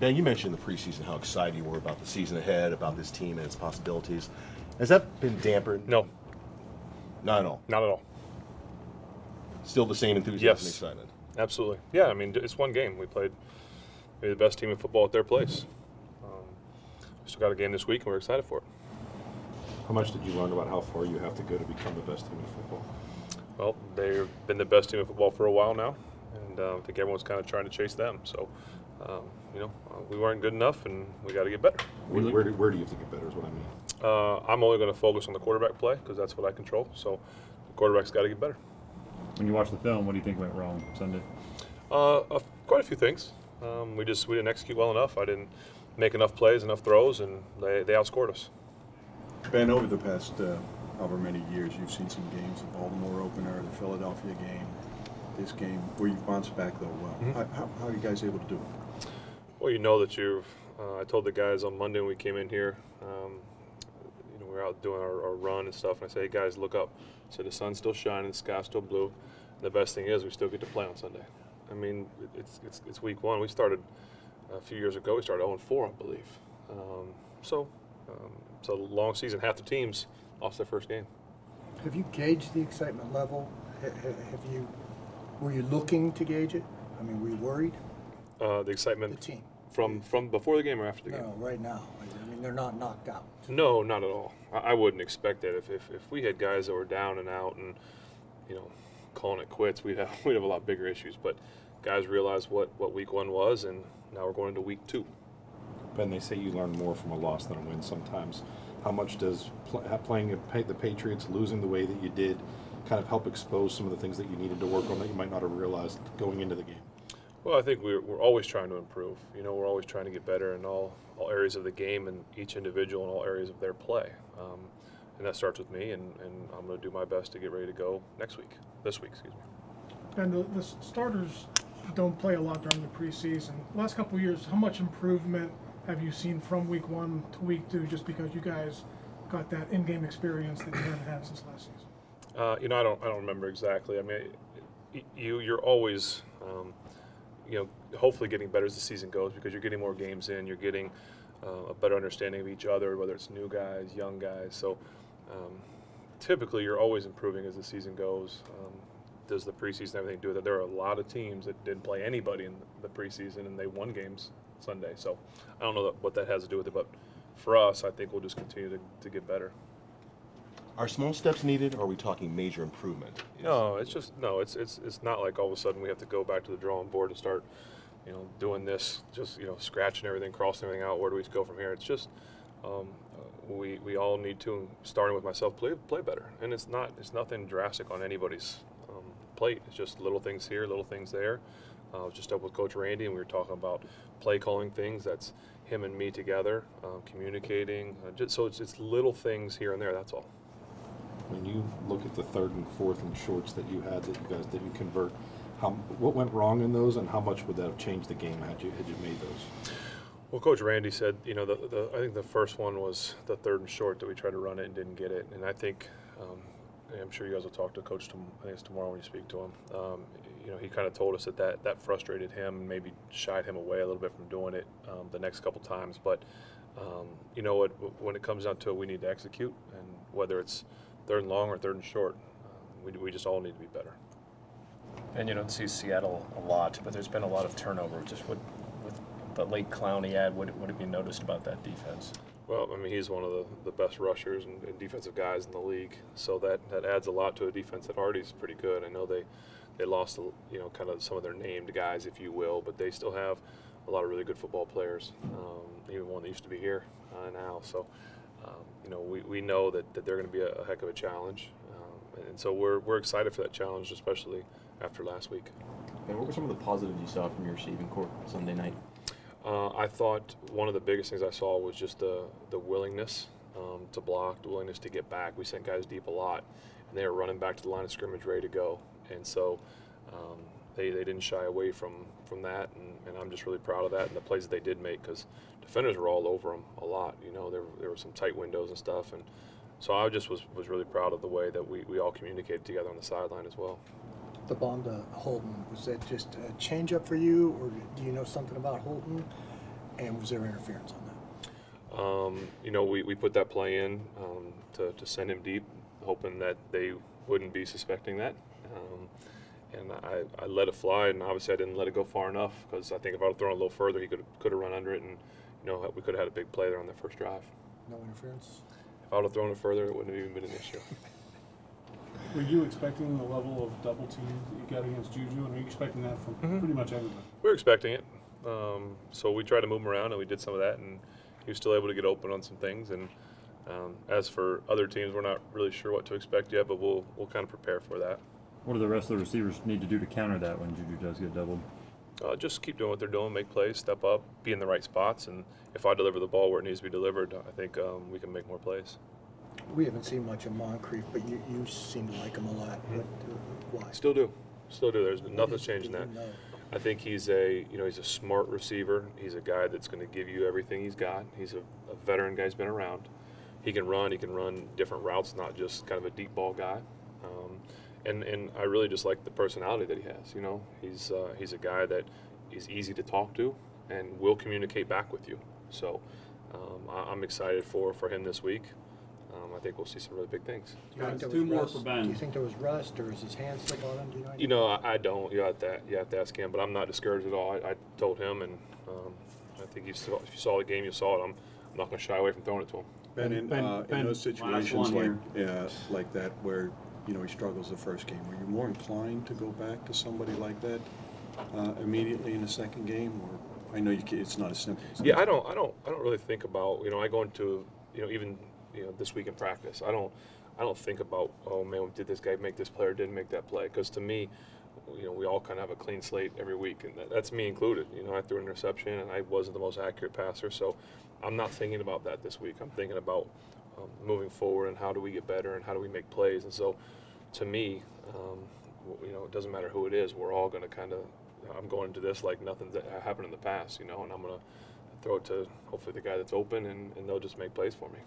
Ben, you mentioned in the preseason how excited you were about the season ahead, about this team and its possibilities. Has that been dampened? No. Not at all. Not at all. Still the same enthusiasm Yes. and excitement. Absolutely. Yeah, I mean, it's one game. We played maybe the best team in football at their place. We still got a game this week, and we're excited for it. How much did you learn about how far you have to go to become the best team in football? Well, they've been the best team in football for a while now, and I think everyone's kind of trying to chase them. So, we weren't good enough, and we got to get better. Where do you have to get better is what I mean. I'm only going to focus on the quarterback play because that's what I control. So the quarterback's got to get better. When you watch the film, what do you think went wrong Sunday? Quite a few things. We didn't execute well enough. I didn't make enough plays, enough throws, and they outscored us. Ben, over the past however many years, you've seen some games, the Baltimore opener, the Philadelphia game, this game, where you've bounced back, though, well. Mm-hmm. How are you guys able to do it? Well, you know that I told the guys on Monday when we came in here, we were out doing our run and stuff, and I said, hey, guys, look up. So the sun's still shining, the sky's still blue. And the best thing is we still get to play on Sunday. I mean, it's week one. We started a few years ago. We started 0-4, I believe. It's a long season. Half the teams lost their first game. Have you gauged the excitement level? Were you looking to gauge it? I mean, were you worried? The excitement. The team. From before the game or after the game? No, right now. I mean, they're not knocked out. No, not at all. I wouldn't expect that. If we had guys that were down and out and calling it quits, we'd have a lot bigger issues. But guys realized what week one was, and now we're going into week two. Ben, they say you learn more from a loss than a win sometimes. How much does playing the Patriots, losing the way that you did, kind of help expose some of the things that you needed to work on that you might not have realized going into the game? Well, I think we're always trying to improve. We're always trying to get better in all areas of the game and each individual in all areas of their play. And that starts with me, and I'm going to do my best to get ready to go this week, excuse me. And the starters don't play a lot during the preseason. Last couple of years, how much improvement have you seen from week one to week two, just because you guys got that in-game experience that you haven't had since last season? I don't remember exactly. I mean, you're always, hopefully getting better as the season goes because you're getting more games in. You're getting a better understanding of each other, whether it's new guys, young guys. So typically, you're always improving as the season goes. Does the preseason everything do that? There are a lot of teams that didn't play anybody in the preseason and they won games Sunday. So I don't know what that has to do with it, but for us, I think we'll just continue to get better. Are small steps needed, or are we talking major improvement? No, it's not like all of a sudden we have to go back to the drawing board and start, doing this, just scratching everything, crossing everything out. Where do we go from here? It's just we all need to, starting with myself, play better, and it's nothing drastic on anybody's plate. It's just little things here, little things there. I was just up with Coach Randy, and we were talking about play calling things. That's him and me together, communicating. So it's little things here and there. That's all. When you look at the third and fourth and shorts that you had that you guys didn't convert, what went wrong in those, and how much would that have changed the game had you made those? Well, Coach Randy said, I think the first one was the third and short that we tried to run it and didn't get it, and I think. I'm sure you guys will talk to Coach. I think it's tomorrow when you speak to him. He kind of told us that frustrated him and maybe shied him away a little bit from doing it the next couple times. But when it comes down to it, we need to execute, and whether it's third and long or third and short, we just all need to be better. And you don't see Seattle a lot, but there's been a lot of turnover. Just with the late Clowney ad, what have you noticed about that defense? Well, I mean, he's one of the best rushers and defensive guys in the league, so that adds a lot to a defense that already is pretty good. I know they lost, kind of some of their named guys, if you will, but they still have a lot of really good football players, even one that used to be here now. So, we know that they're going to be a heck of a challenge, and so we're excited for that challenge, especially after last week. And what were some of the positives you saw from your receiving corps Sunday night? I thought one of the biggest things I saw was just the willingness to block, the willingness to get back. We sent guys deep a lot, and they were running back to the line of scrimmage ready to go. And so they didn't shy away from that, and I'm just really proud of that and the plays that they did make, because defenders were all over them a lot. There were some tight windows and stuff, and so I just was really proud of the way that we all communicated together on the sideline as well. The bomb to Holton, was that just a change-up for you, or do you know something about Holton? And was there interference on that? You know, we put that play in to send him deep, hoping that they wouldn't be suspecting that. And I let it fly, and obviously I didn't let it go far enough, because I think if I would have thrown it a little further, he could have run under it, and you know, we could have had a big play there on the first drive. No interference? If I would have thrown it further, it wouldn't have even been an issue. Were you expecting the level of double teams that you got against Juju, and are you expecting that from pretty much everybody? We were expecting it, so we tried to move him around, and we did some of that, and he was still able to get open on some things. And as for other teams, we're not really sure what to expect yet, but we'll kind of prepare for that. What do the rest of the receivers need to do to counter that when Juju does get doubled? Just keep doing what they're doing, make plays, step up, be in the right spots, and if I deliver the ball where it needs to be delivered, I think we can make more plays. We haven't seen much of Moncrief, but you seem to like him a lot. Why? Still do. There's nothing's changing that. I think he's a smart receiver. He's a guy that's going to give you everything he's got. He's a veteran guy who's been around. He can run different routes, not just kind of a deep ball guy. And I really just like the personality that he has. You know, he's a guy that is easy to talk to and will communicate back with you. So I'm excited for him this week. I think we'll see some really big things. Two more for Ben. Do you think there was rust, or is his hand slip on him? Do you know? You know, I don't. You have to ask him, but I'm not discouraged at all. I told him, and I think if you saw the game, you saw it. I'm not going to shy away from throwing it to him. Ben, in Ben, those situations like that where he struggles the first game, are you more inclined to go back to somebody like that immediately in the second game, or I know it's not as simple as that. Yeah, I don't really think about, I go into, even this week in practice, I don't think about, oh man, did this guy make this play or didn't make that play? Because to me, we all kind of have a clean slate every week, and that's me included. I threw an interception, and I wasn't the most accurate passer, so I'm not thinking about that this week. I'm thinking about moving forward and how do we get better and how do we make plays. And so, to me, it doesn't matter who it is. We're all going to I'm going into this like nothing's happened in the past, and I'm going to throw it to hopefully the guy that's open, and they'll just make plays for me.